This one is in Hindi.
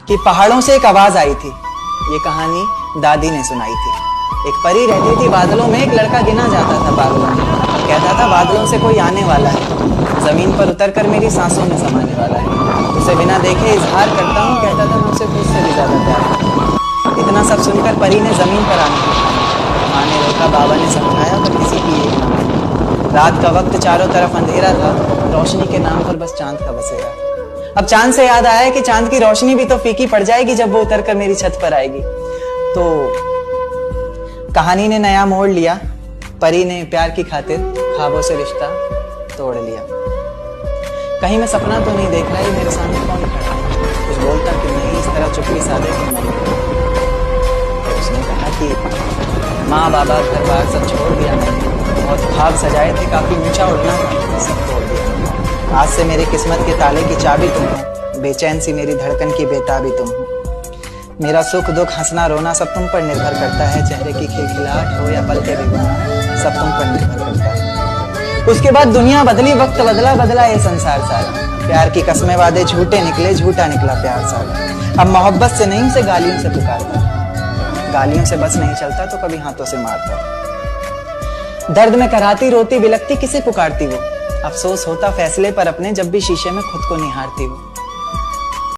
कि पहाड़ों से एक आवाज आई थी। ये कहानी दादी ने सुनाई थी। एक परी रहती थी बादलों में, एक लड़का गिना जाता था पागलों में। कहता था बादलों से कोई आने वाला है, जमीन पर उतरकर मेरी सांसों में समाने वाला है। उसे बिना देखे इजहार करता हूँ, कहता था मैं उसे खुद से भी ज्यादा प्यार करता हूँ। इतना सब सुनकर परी ने जमीन पर आने की ठानी। माँ ने रोका, बाबा ने समझाया, पर किसी की एक ना मानी। रात का वक्त चारों तरफ अंधेरा था, रोशनी के नाम पर बस चांद का बसेरा। अब चांद से याद आया कि चांद की रोशनी भी तो फीकी पड़ जाएगी जब वो उतरकर मेरी छत पर आएगी। तो कहानी ने नया मोड़ लिया। परी ने प्यार की खातिर ख्वाबों से रिश्ता तोड़ लिया। कहीं मैं सपना तो नहीं देख रहा, ये मेरे सामने कौन खड़ा है? कुछ बोलता कि नहीं, इस तरह चुप्पी साधे कि नहीं। तो उसने कहा कि माँ बाबा घर बार सब छोड़ दिया मैंने, बहुत ख्वाब सजाए थे, काफी ऊंचा उड़ना था, सब तोड़ दिया। आज से मेरी किस्मत के ताले की चाबी तुम हो, बेचैन सी मेरी धड़कन की बेताबी तुम हो। मेरा सुख दुख हंसना रोना सब तुम पर निर्भर करता है, चेहरे की खिलखिलाहट हो या पल के भिगोना, सब तुम पर निर्भर करता है। उसके बाद दुनिया बदली, वक्त बदला, बदला ये संसार सारा। प्यार की कस्में वादे झूठे निकले, झूठा निकला प्यार सारा। अब मोहब्बत से नहीं, उसे गालियों से पुकारता, गालियों से बस नहीं चलता तो कभी हाथों से मारता। दर्द में कराती रोती बिलखती किसे पुकारती वो, अफसोस होता फैसले पर अपने जब भी शीशे में खुद को निहारती वो।